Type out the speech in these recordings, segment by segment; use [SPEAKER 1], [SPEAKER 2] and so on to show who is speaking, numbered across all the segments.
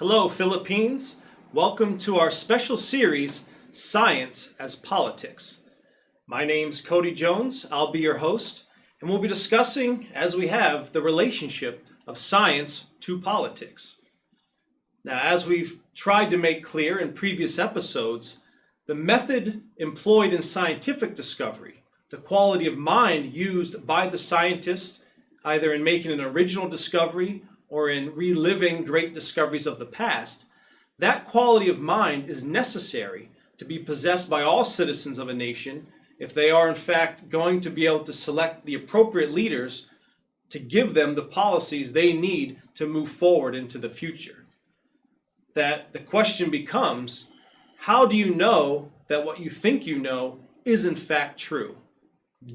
[SPEAKER 1] Hello, Philippines. Welcome to our special series, Science as Politics. My name's Cody Jones. I'll be your host, and we'll be discussing, as we have, the relationship of science to politics. Now, as we've tried to make clear in previous episodes, the method employed in scientific discovery, the quality of mind used by the scientist, either in making an original discovery or in reliving great discoveries of the past, that quality of mind is necessary to be possessed by all citizens of a nation if they are in fact going to be able to select the appropriate leaders to give them the policies they need to move forward into the future. That the question becomes, how do you know that what you think you know is in fact true?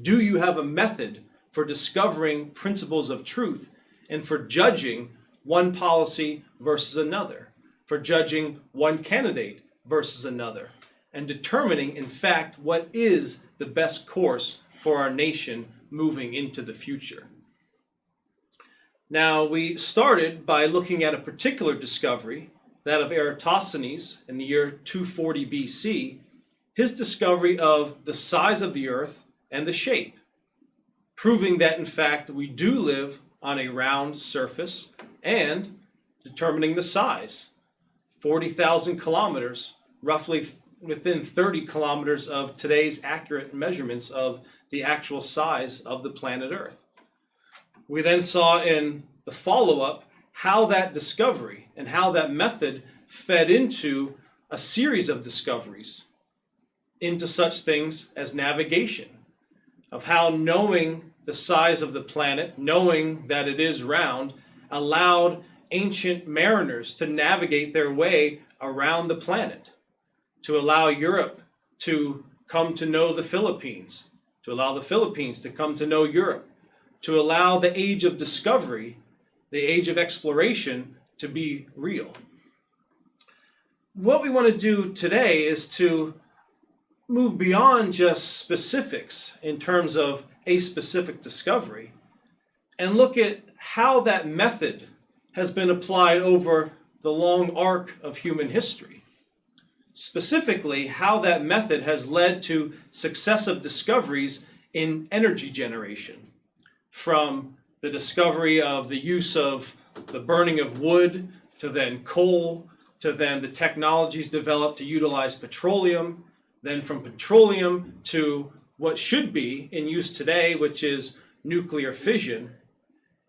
[SPEAKER 1] Do you have a method for discovering principles of truth and for judging one policy versus another, for judging one candidate versus another, and determining, in fact, what is the best course for our nation moving into the future? Now, we started by looking at a particular discovery, that of Eratosthenes in the year 240 BC, his discovery of the size of the earth and the shape, proving that, in fact, we do live on a round surface and determining the size. 40,000 kilometers, roughly within 30 kilometers of today's accurate measurements of the actual size of the planet Earth. We then saw in the follow-up how that discovery and how that method fed into a series of discoveries into such things as navigation, of how knowing the size of the planet, knowing that it is round, allowed ancient mariners to navigate their way around the planet, to allow Europe to come to know the Philippines, to allow the Philippines to come to know Europe, to allow the age of discovery, the age of exploration, to be real. What we want to do today is to move beyond just specifics in terms of a specific discovery and look at how that method has been applied over the long arc of human history. Specifically, how that method has led to successive discoveries in energy generation, from the discovery of the use of the burning of wood, to then coal, to then the technologies developed to utilize petroleum, then from petroleum to what should be in use today, which is nuclear fission.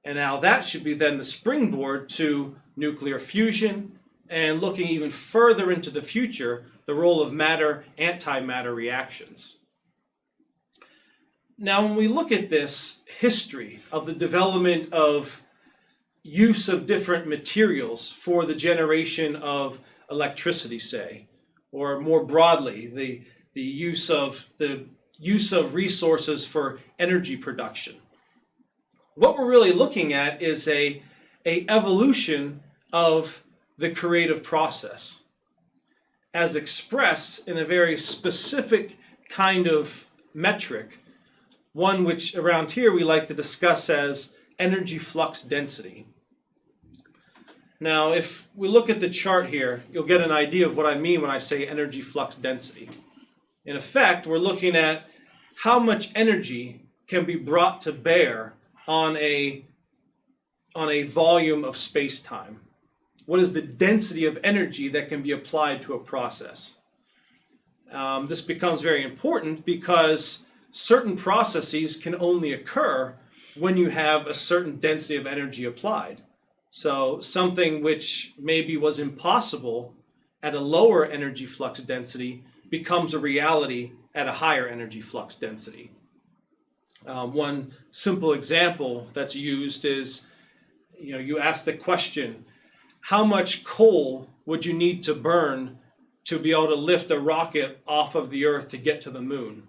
[SPEAKER 1] And now that should be then the springboard to nuclear fusion, and looking even further into the future, the role of matter-antimatter reactions. Now, when we look at this history of the development of use of different materials for the generation of electricity, say, or more broadly, the use of resources for energy production, what we're really looking at is a evolution of the creative process as expressed in a very specific kind of metric, one which around here we like to discuss as energy flux density. Now, if we look at the chart here, you'll get an idea of what I mean when I say energy flux density. In effect, we're looking at how much energy can be brought to bear on a volume of space-time. What is the density of energy that can be applied to a process? This becomes very important because certain processes can only occur when you have a certain density of energy applied. So something which maybe was impossible at a lower energy flux density becomes a reality at a higher energy flux density. One simple example that's used is, you ask the question, how much coal would you need to burn to be able to lift a rocket off of the Earth to get to the moon?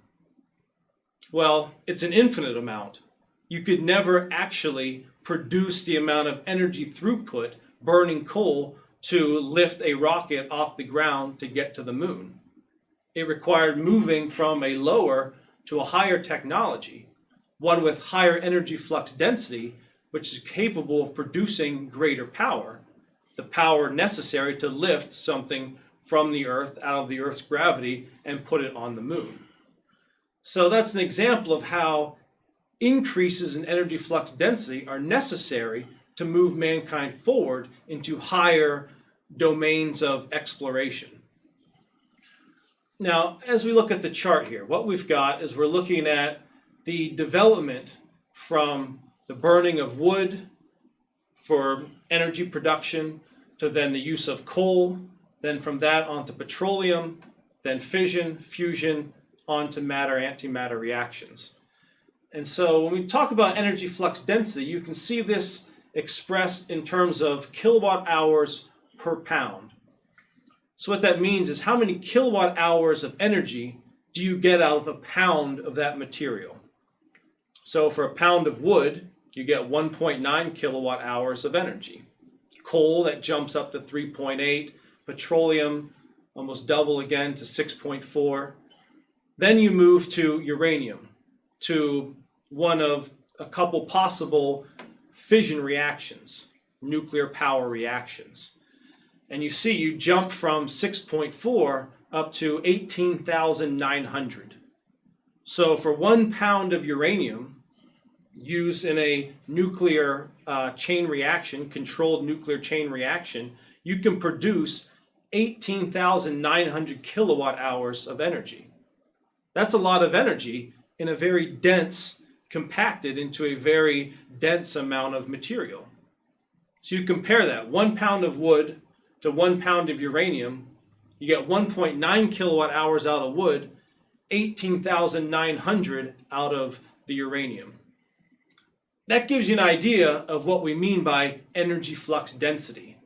[SPEAKER 1] Well, it's an infinite amount. You could never actually produce the amount of energy throughput burning coal to lift a rocket off the ground to get to the moon. It required moving from a lower to a higher technology, one with higher energy flux density, which is capable of producing greater power. the power necessary to lift something from the Earth, out of the Earth's gravity, and put it on the moon. So that's an example of how increases in energy flux density are necessary to move mankind forward into higher domains of exploration. Now, as we look at the chart here, what we've got is we're looking at the development from the burning of wood for energy production to then the use of coal, then from that onto petroleum, then fission, fusion, onto matter-antimatter reactions. And so when we talk about energy flux density, you can see this expressed in terms of kilowatt hours per pound. So what that means is how many kilowatt hours of energy do you get out of a pound of that material? So for a pound of wood, you get 1.9 kilowatt hours of energy. Coal, that jumps up to 3.8. Petroleum, almost double again to 6.4. Then you move to uranium, to one of a couple possible fission reactions, nuclear power reactions. And you see you jump from 6.4 up to 18,900. So for 1 pound of uranium used in a nuclear chain reaction, controlled nuclear chain reaction, you can produce 18,900 kilowatt hours of energy. That's a lot of energy in a very dense, compacted into a very dense amount of material. So you compare that, 1 pound of wood to 1 pound of uranium, you get 1.9 kilowatt hours out of wood, 18,900 out of the uranium. That gives you an idea of what we mean by energy flux density.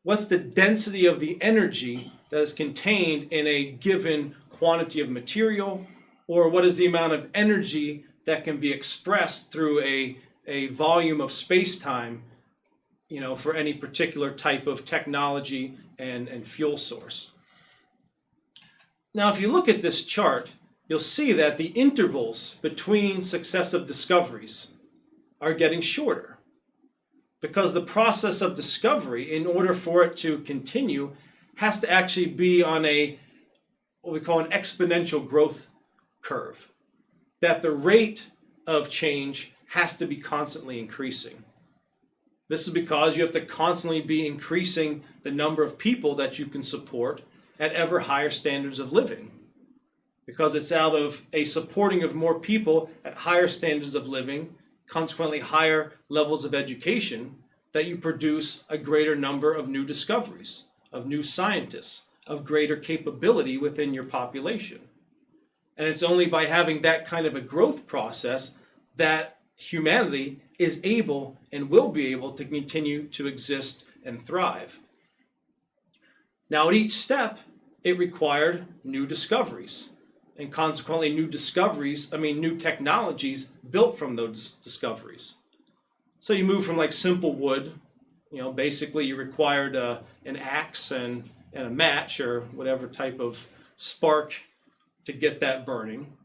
[SPEAKER 1] What's the density of the energy that is contained in a given quantity of material, or what is the amount of energy that can be expressed through a volume of space-time, for any particular type of technology and fuel source. Now, if you look at this chart, you'll see that the intervals between successive discoveries are getting shorter, because the process of discovery, in order for it to continue, has to actually be on what we call an exponential growth curve, that the rate of change has to be constantly increasing. This is because you have to constantly be increasing the number of people that you can support at ever higher standards of living, because it's out of a supporting of more people at higher standards of living, consequently higher levels of education, that you produce a greater number of new discoveries, of new scientists, of greater capability within your population. And it's only by having that kind of a growth process that humanity is able and will be able to continue to exist and thrive. Now, at each step, it required new discoveries, and consequently new technologies built from those discoveries. So you move from simple wood, basically you required an axe and a match or whatever type of spark to get that burning.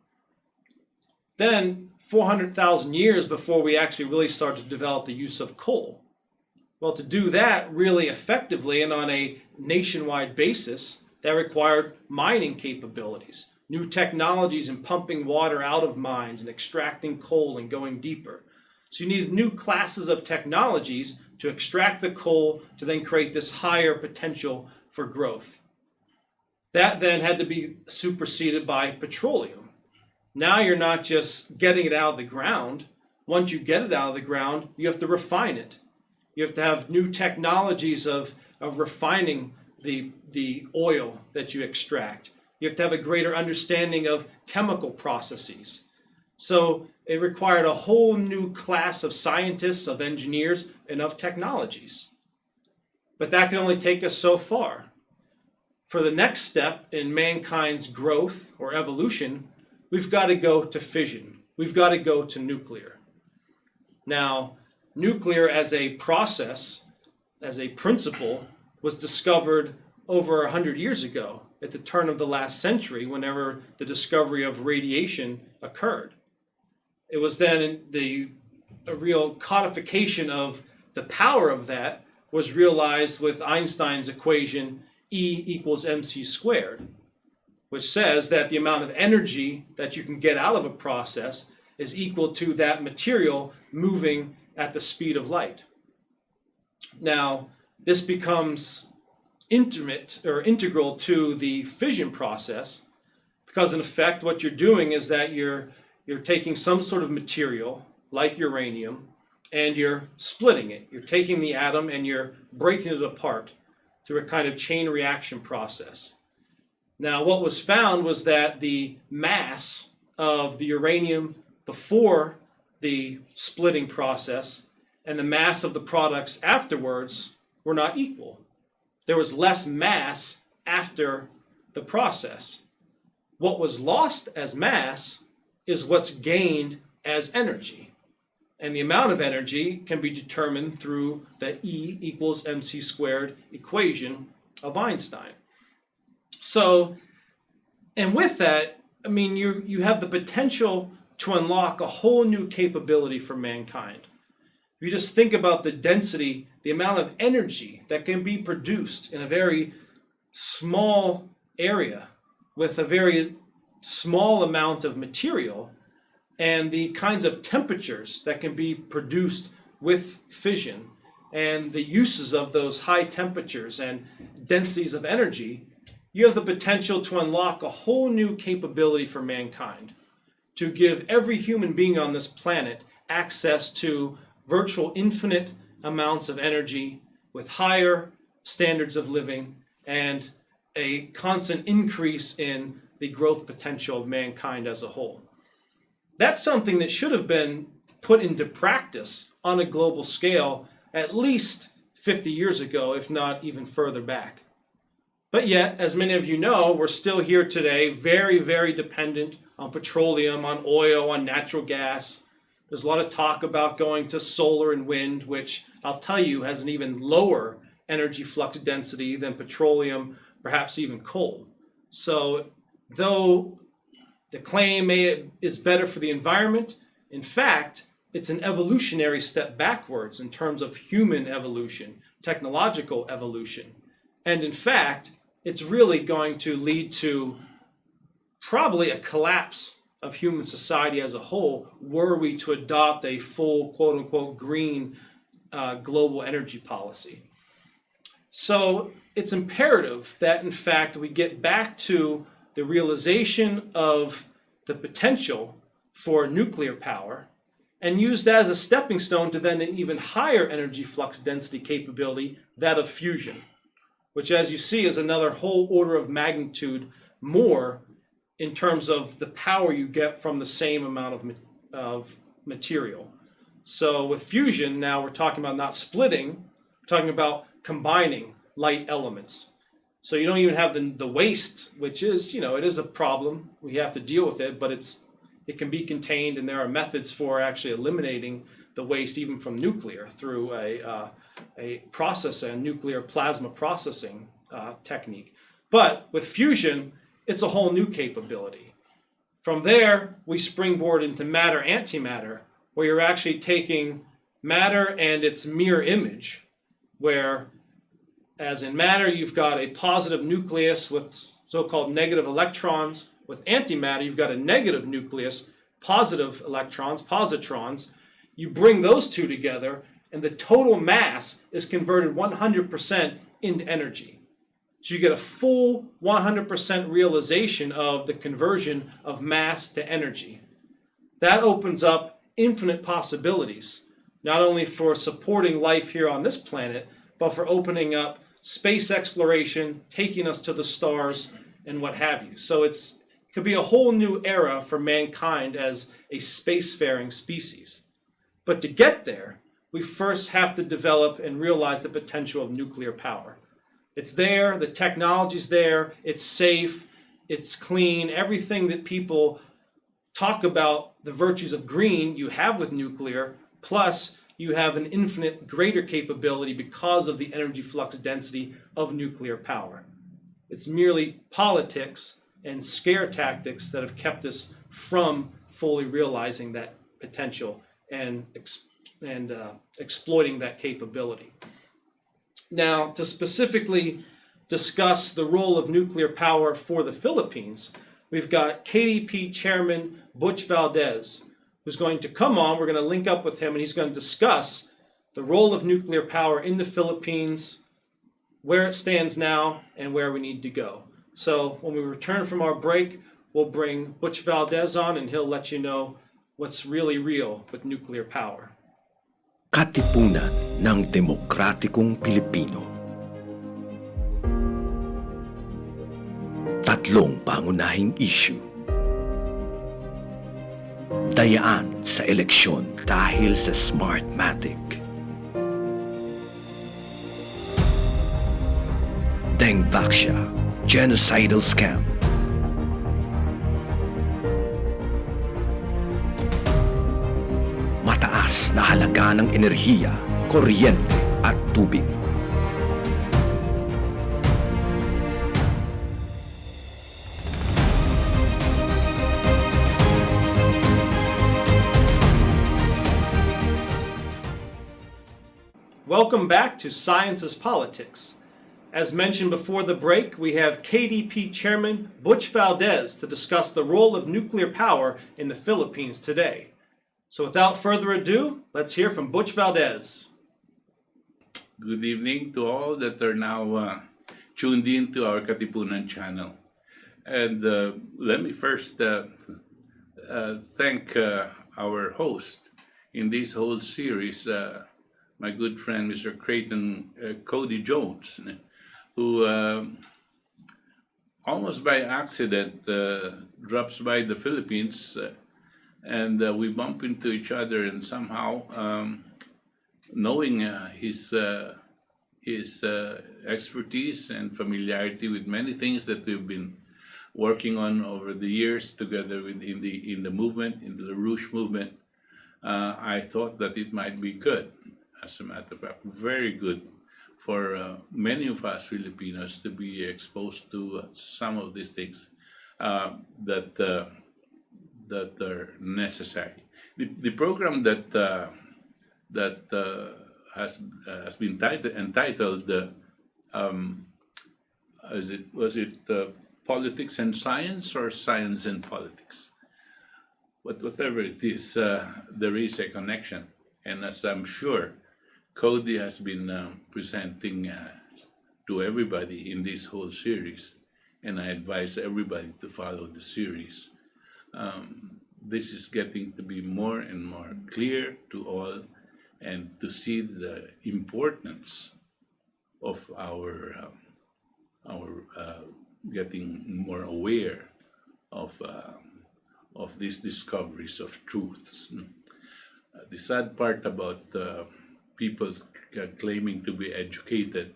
[SPEAKER 1] Then 400,000 years before we actually really start to develop the use of coal. Well, to do that really effectively and on a nationwide basis, that required mining capabilities, new technologies in pumping water out of mines and extracting coal and going deeper. So you needed new classes of technologies to extract the coal to then create this higher potential for growth. That then had to be superseded by petroleum. Now you're not just getting it out of the ground. Once you get it out of the ground, you have to refine it. You have to have new technologies of refining the oil that you extract. You have to have a greater understanding of chemical processes. So it required a whole new class of scientists, of engineers, and of technologies. But that can only take us so far. For the next step in mankind's growth or evolution, we've got to go to fission. We've got to go to nuclear. Now, nuclear as a process, as a principle, was discovered over 100 years ago at the turn of the last century, whenever the discovery of radiation occurred. It was then a real codification of the power of that was realized with Einstein's equation E equals mc squared, which says that the amount of energy that you can get out of a process is equal to that material moving at the speed of light. Now, this becomes integral to the fission process, because in effect what you're doing is that you're taking some sort of material like uranium and you're splitting it. You're taking the atom and you're breaking it apart through a kind of chain reaction process. Now, what was found was that the mass of the uranium before the splitting process and the mass of the products afterwards were not equal. There was less mass after the process. What was lost as mass is what's gained as energy. And the amount of energy can be determined through the E equals mc squared equation of Einstein. So, and with that, I mean, you have the potential to unlock a whole new capability for mankind. If you just think about the density, the amount of energy that can be produced in a very small area with a very small amount of material, and the kinds of temperatures that can be produced with fission, and the uses of those high temperatures and densities of energy, you have the potential to unlock a whole new capability for mankind, to give every human being on this planet access to virtual infinite amounts of energy with higher standards of living and a constant increase in the growth potential of mankind as a whole. That's something that should have been put into practice on a global scale at least 50 years ago, if not even further back. But yet, as many of you know, we're still here today, very, very dependent on petroleum, on oil, on natural gas. There's a lot of talk about going to solar and wind, which I'll tell you has an even lower energy flux density than petroleum, perhaps even coal. So, though the claim is better for the environment, in fact, it's an evolutionary step backwards in terms of human evolution, technological evolution. And in fact, it's really going to lead to probably a collapse of human society as a whole were we to adopt a full, quote unquote, green global energy policy. So it's imperative that, in fact, we get back to the realization of the potential for nuclear power and use that as a stepping stone to then an even higher energy flux density capability, that of fusion, which, as you see, is another whole order of magnitude more in terms of the power you get from the same amount of material. So with fusion, now we're talking about not splitting, we're talking about combining light elements. So you don't even have the waste, which is, it is a problem. We have to deal with it, but it can be contained, and there are methods for actually eliminating the waste even from nuclear through a process, a nuclear plasma processing technique. But with fusion, it's a whole new capability. From there, we springboard into matter-antimatter, where you're actually taking matter and its mirror image, where as in matter, you've got a positive nucleus with so-called negative electrons. With antimatter, you've got a negative nucleus, positive electrons, positrons. You bring those two together, and the total mass is converted 100% into energy. So you get a full 100% realization of the conversion of mass to energy. That opens up infinite possibilities, not only for supporting life here on this planet, but for opening up space exploration, taking us to the stars, and what have you. So it could be a whole new era for mankind as a spacefaring species. But to get there, we first have to develop and realize the potential of nuclear power. It's there, the technology's there, it's safe, it's clean, everything that people talk about, the virtues of green, you have with nuclear, plus you have an infinite greater capability because of the energy flux density of nuclear power. It's merely politics and scare tactics that have kept us from fully realizing that potential and exploiting that capability. Now, to specifically discuss the role of nuclear power for the Philippines, we've got KDP Chairman Butch Valdez, who's going to come on. We're going to link up with him, and he's going to discuss the role of nuclear power in the Philippines, where it stands now, and where we need to go. So when we return from our break, we'll bring Butch Valdez on, and he'll let you know what's really real with nuclear power.
[SPEAKER 2] Katipunan ng Demokratikong Pilipino. Tatlong pangunahing issue. Dayaan sa eleksyon dahil sa Smartmatic. Dengvaxia, genocidal scam. Mataas na halaga ng enerhiya, kuryente at tubig.
[SPEAKER 1] Welcome back to Science as Politics. As mentioned before the break, we have KDP Chairman Butch Valdez to discuss the role of nuclear power in the Philippines today. So without further ado, let's hear from Butch Valdez.
[SPEAKER 3] Good evening to all that are now tuned in to our Katipunan channel. And let me first thank our host in this whole series, my good friend, Mr. Creighton, Cody Jones, who almost by accident drops by the Philippines and we bump into each other, and somehow knowing his expertise and familiarity with many things that we've been working on over the years together in the movement, in the LaRouche movement, I thought that it might be good. As a matter of fact, very good for many of us Filipinos to be exposed to some of these things that are necessary. The program that has been entitled was it Politics and Science, or Science and Politics? But whatever it is, there is a connection, and as I'm sure Cody has been presenting to everybody in this whole series, and I advise everybody to follow the series. This is getting to be more and more clear to all, and to see the importance of our getting more aware of these discoveries of truths. The sad part about people claiming to be educated,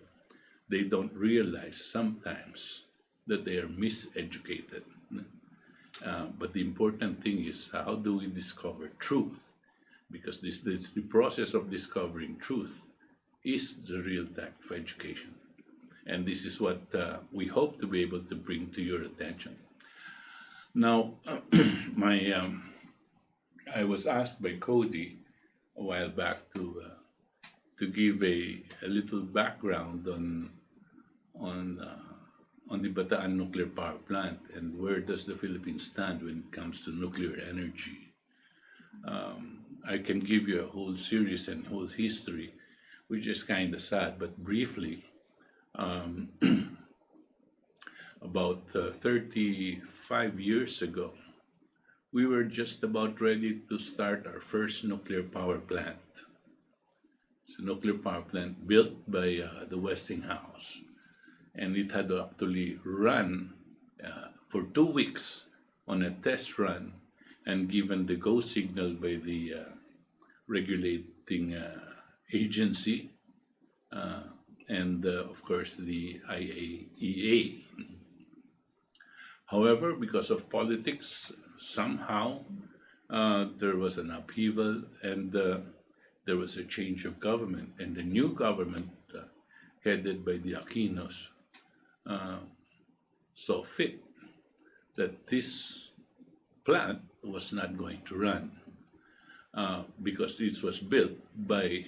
[SPEAKER 3] they don't realize sometimes that they are miseducated. But the important thing is, how do we discover truth? Because this the process of discovering truth is the real type of education. And this is what we hope to be able to bring to your attention. Now, I was asked by Cody a while back to give a little background on the Bataan nuclear power plant, and where does the Philippines stand when it comes to nuclear energy. I can give you a whole series and whole history, which is kind of sad, but briefly, about 35 years ago, we were just about ready to start our first nuclear power plant. It's a nuclear power plant built by the Westinghouse, and it had to actually run for 2 weeks on a test run, and given the go signal by the regulating agency and of course the IAEA. However, because of politics, somehow there was an upheaval, and there was a change of government, and the new government headed by the Aquinos saw fit that this plant was not going to run because it was built by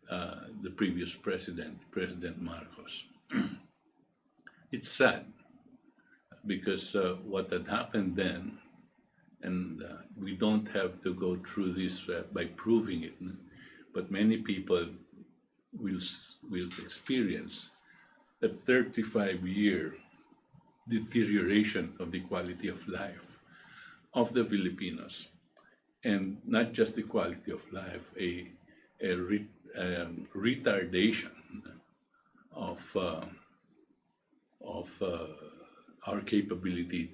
[SPEAKER 3] the previous president, President Marcos. It's sad because what had happened then, and we don't have to go through this by proving it, but many people will experience a 35-year deterioration of the quality of life of the Filipinos, and not just the quality of life, a retardation of our capability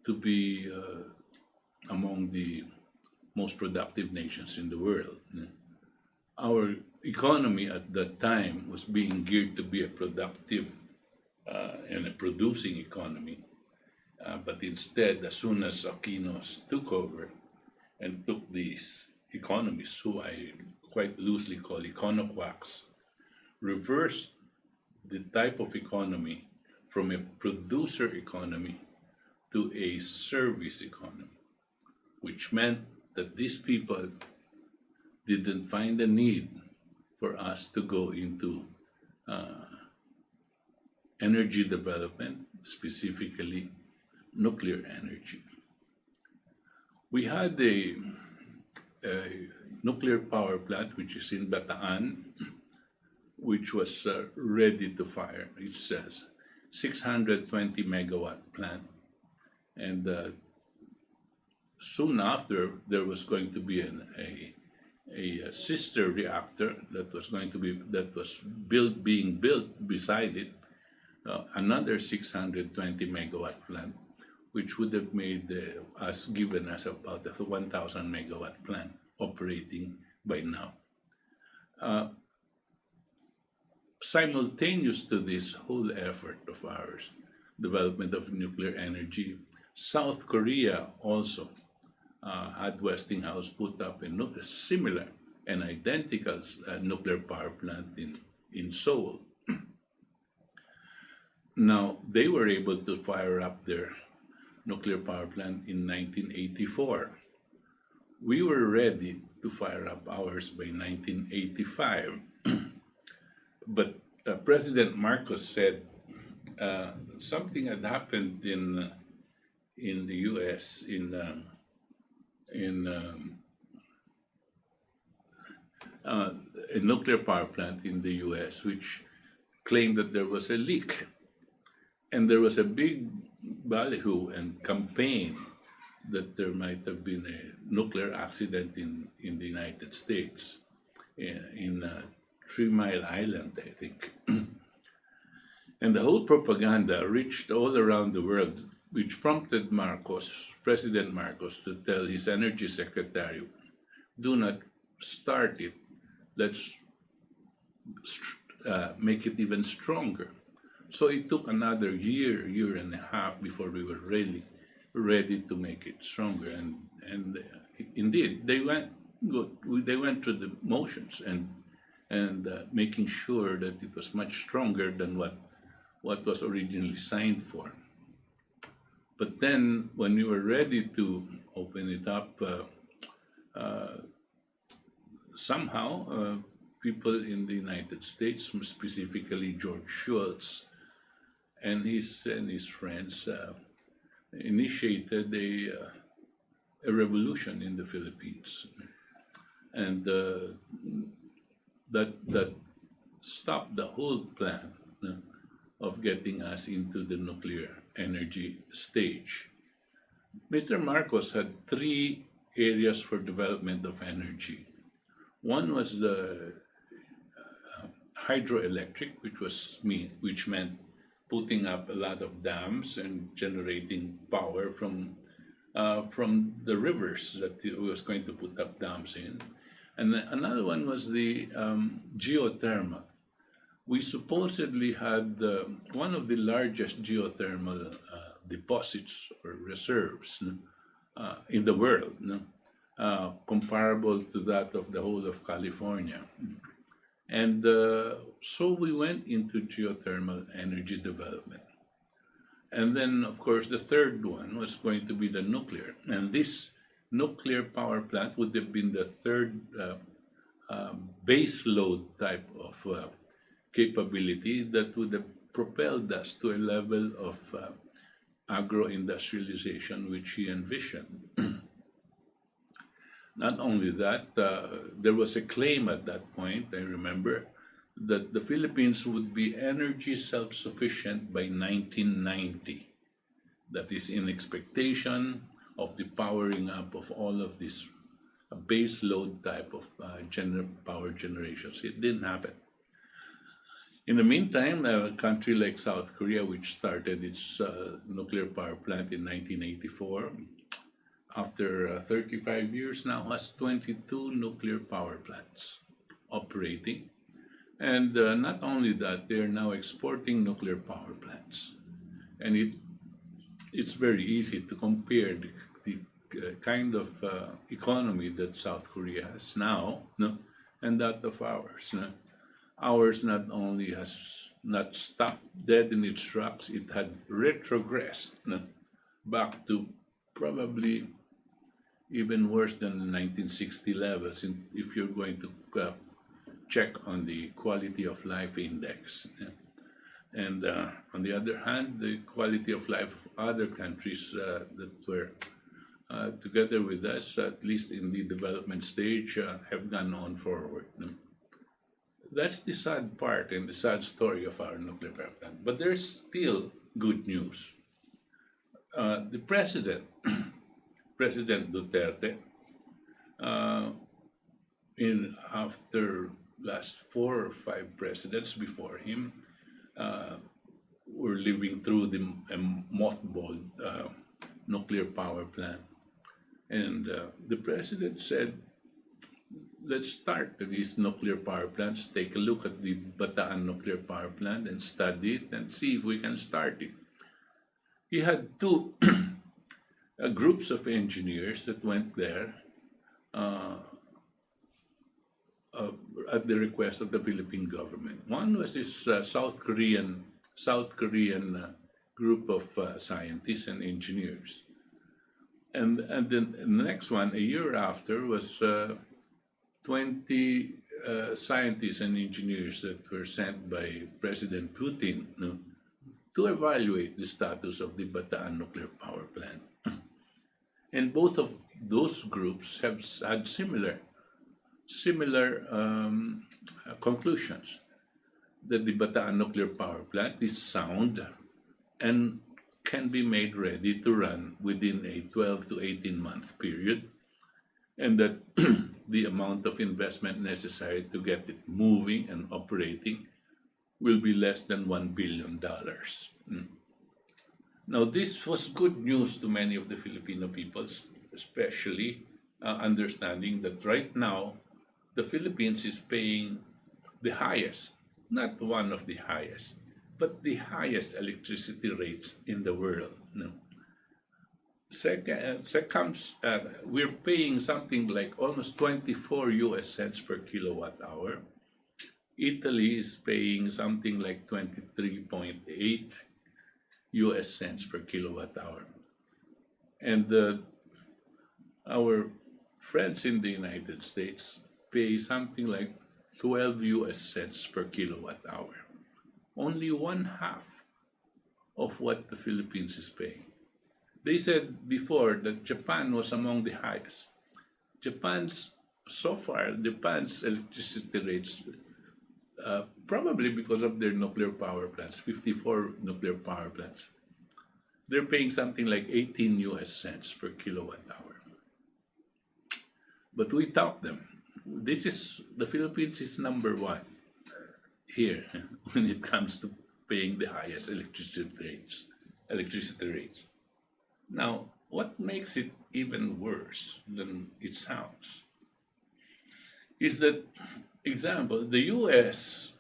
[SPEAKER 3] to be among the most productive nations in the world. Our economy at that time was being geared to be a productive and a producing economy, but instead, as soon as Aquinos took over and took these economists, who I quite loosely call econoquacks, reversed the type of economy from a producer economy to a service economy, which meant that these people didn't find a need for us to go into energy development, specifically nuclear energy. We had a nuclear power plant, which is in Bataan, which was ready to fire. It says 620 megawatt plant, and soon after there was going to be a sister reactor that was being built beside it, another 620 megawatt plant, which would have made given us about a 1,000 megawatt plant operating by now. Simultaneous to this whole effort of ours, development of nuclear energy, South Korea also had Westinghouse put up a similar and identical nuclear power plant in Seoul. Now, they were able to fire up their nuclear power plant in 1984. We were ready to fire up ours by 1985. But President Marcos said something had happened in the U.S. in a nuclear power plant in the U.S., which claimed that there was a leak, and there was a big ballyhoo and campaign that there might have been a nuclear accident in the United States, in 3 Mile Island, I think. And the whole propaganda reached all around the world, which prompted President Marcos, to tell his energy secretary, do not start it, let's make it even stronger. So it took another year and a half before we were really ready to make it stronger. And indeed, they went through the motions and making sure that it was much stronger than what was originally signed for. But then, when we were ready to open it up, somehow people in the United States, specifically George Shultz and his friends, initiated a revolution in the Philippines, and that stopped the whole plan of getting us into the nuclear energy stage. Mr. Marcos had 3 areas for development of energy. One was the hydroelectric, which meant putting up a lot of dams and generating power from the rivers that he was going to put up dams in. And another one was the geothermal. We supposedly had one of the largest geothermal deposits or reserves in the world, comparable to that of the whole of California. And so we went into geothermal energy development. And then, of course, the third one was going to be the nuclear. And this nuclear power plant would have been the third base load type of capability that would have propelled us to a level of agro-industrialization which he envisioned. Not only that, there was a claim at that point, I remember, that the Philippines would be energy self-sufficient by 1990. That is in expectation of the powering up of all of these base load type of power generations. It didn't happen. In the meantime, a country like South Korea, which started its nuclear power plant in 1984, after 35 years now, has 22 nuclear power plants operating. And not only that, they are now exporting nuclear power plants. And it's very easy to compare the kind of economy that South Korea has now, no, and that of ours. No? Ours not only has not stopped dead in its tracks, it had retrogressed, no, back to probably even worse than the 1960 levels if you're going to check on the quality of life index. Yeah. And on the other hand, the quality of life of other countries that were together with us, at least in the development stage, have gone on forward. No? That's the sad part and the sad story of our nuclear power plant. But there's still good news. The president, President Duterte, after last 4 or 5 presidents before him, were living through the mothballed nuclear power plant. And the president said, let's start these nuclear power plants, take a look at the Bataan nuclear power plant and study it and see if we can start it. He had 2 groups of engineers that went there at the request of the Philippine government. One was this South Korean group of scientists and engineers, and then the next one, a year after, was 20 scientists and engineers that were sent by President Putin, no, to evaluate the status of the Bataan nuclear power plant. And both of those groups have had similar conclusions, that the Bataan nuclear power plant is sound and can be made ready to run within a 12 to 18 month period, and that the amount of investment necessary to get it moving and operating will be less than $1 billion. Now, this was good news to many of the Filipino peoples, especially understanding that right now the Philippines is paying the highest, not one of the highest, but the highest electricity rates in the world. No? We're paying something like almost 24 US cents per kilowatt hour. Italy is paying something like 23.8 US cents per kilowatt hour. And our friends in the United States pay something like 12 US cents per kilowatt hour. Only 1/2 of what the Philippines is paying. They said before that Japan was among the highest. Japan's electricity rates, probably because of their nuclear power plants, 54 nuclear power plants, they're paying something like 18 US cents per kilowatt hour. But we top them. The Philippines is number 1 here when it comes to paying the highest electricity rates. Now, what makes it even worse than it sounds is that, example, the U.S.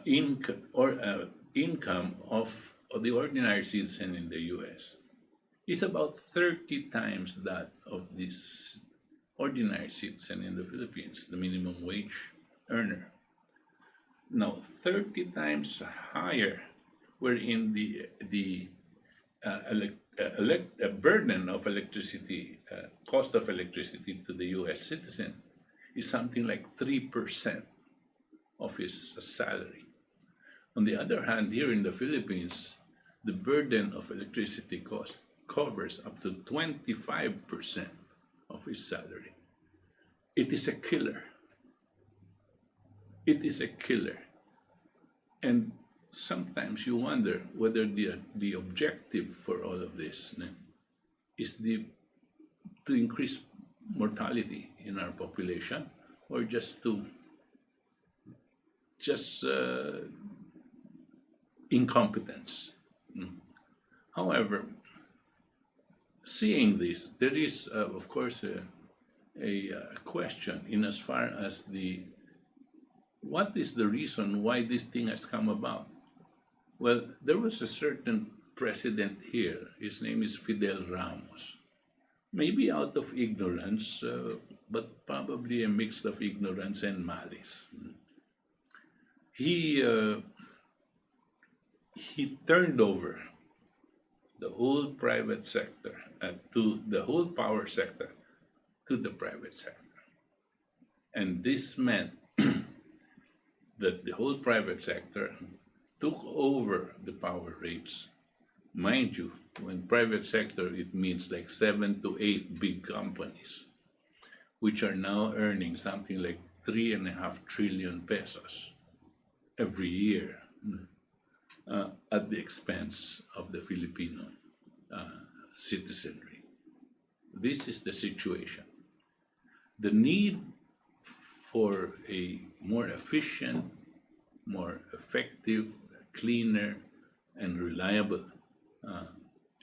[SPEAKER 3] income of the ordinary citizen in the U.S. is about 30 times that of this ordinary citizen in the Philippines, the minimum wage earner. Now, 30 times higher, wherein the burden of electricity, cost of electricity to the U.S. citizen is something like 3% of his salary. On the other hand, here in the Philippines, the burden of electricity cost covers up to 25% of his salary. It is a killer. It is a killer. And sometimes you wonder whether the objective for all of this is to increase mortality in our population, or just incompetence. However, seeing this, there is of course a question in as far as what is the reason why this thing has come about. Well, there was a certain president here. His name is Fidel Ramos. Maybe out of ignorance, but probably a mix of ignorance and malice. He turned over the whole private sector to the whole power sector to the private sector, and this meant that the whole private sector took over the power rates. Mind you, when private sector, it means like 7 to 8 big companies, which are now earning something like 3.5 trillion pesos every year at the expense of the Filipino citizenry. This is the situation. The need for a more efficient, more effective, cleaner, and reliable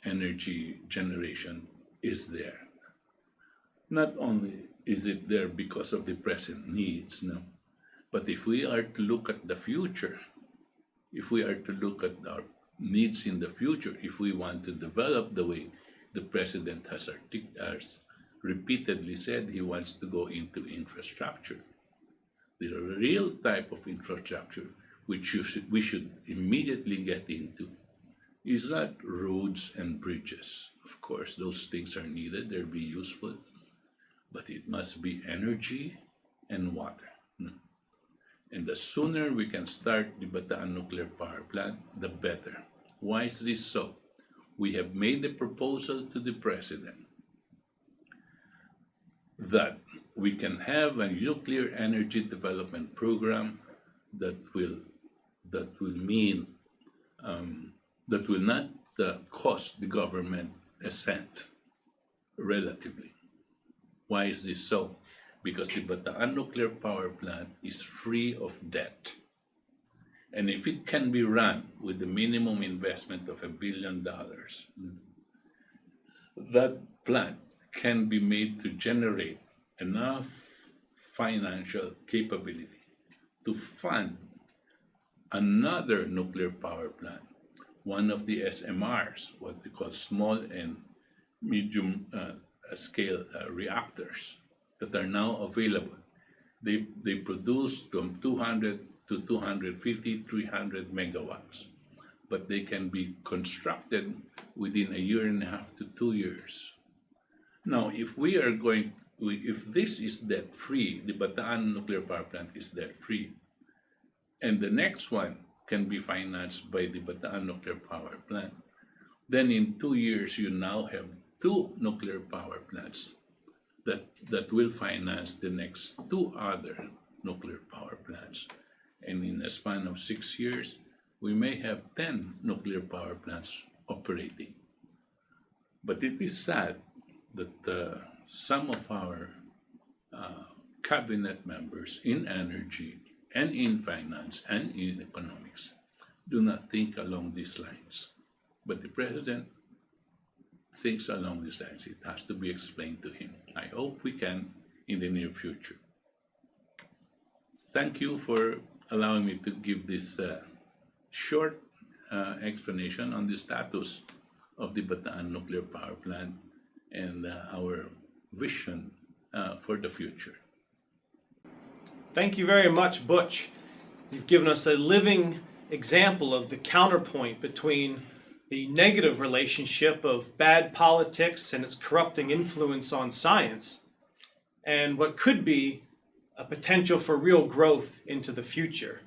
[SPEAKER 3] energy generation is there. Not only is it there because of the present needs, no, but if we are to look at the future, if we are to look at our needs in the future, if we want to develop the way the president has repeatedly said he wants to go into infrastructure, the real type of infrastructure which we should immediately get into is not roads and bridges. Of course, those things are needed, they'll be useful, but it must be energy and water. And the sooner we can start the Bataan nuclear power plant, the better. Why is this so? We have made a proposal to the president that we can have a nuclear energy development program that will not cost the government a cent, relatively. Why is this so? Because the Bataan nuclear power plant is free of debt. And if it can be run with the minimum investment of $1 billion, that plant can be made to generate enough financial capability to fund another nuclear power plant, one of the SMRs, what they call small and medium scale reactors that are now available. They produce from 200 to 250, 300 megawatts, but they can be constructed within 1.5 to 2 years. Now, if this is debt-free, the Bataan nuclear power plant is debt-free, and the next one can be financed by the Bataan nuclear power plant, then in 2 years you now have 2 nuclear power plants that will finance the next 2 other nuclear power plants. And in a span of 6 years, we may have 10 nuclear power plants operating. But it is sad that some of our cabinet members in energy and in finance and in economics do not think along these lines. But the president thinks along these lines. It has to be explained to him. I hope we can in the near future. Thank you for allowing me to give this short explanation on the status of the Bataan nuclear power plant and our vision for the future.
[SPEAKER 1] Thank you very much, Butch. You've given us a living example of the counterpoint between the negative relationship of bad politics and its corrupting influence on science, and what could be a potential for real growth into the future.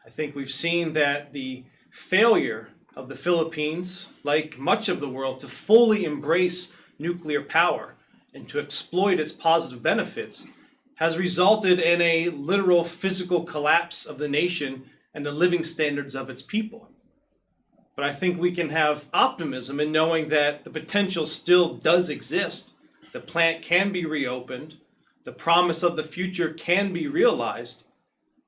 [SPEAKER 1] I think we've seen that the failure of the Philippines, like much of the world, to fully embrace nuclear power and to exploit its positive benefits has resulted in a literal physical collapse of the nation and the living standards of its people. But I think we can have optimism in knowing that the potential still does exist. The plant can be reopened. The promise of the future can be realized.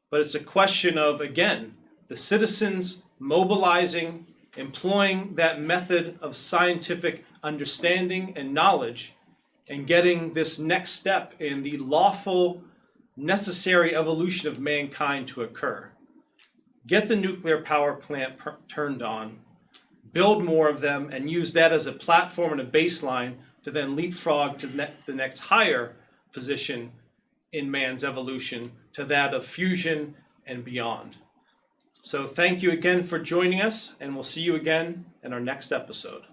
[SPEAKER 1] But it's a question of, again, the citizens mobilizing, employing that method of scientific understanding and knowledge, and getting this next step in the lawful, necessary evolution of mankind to occur. Get the nuclear power plant turned on, build more of them, and use that as a platform and a baseline to then leapfrog to the next higher position in man's evolution, to that of fusion and beyond. So thank you again for joining us, and we'll see you again in our next episode.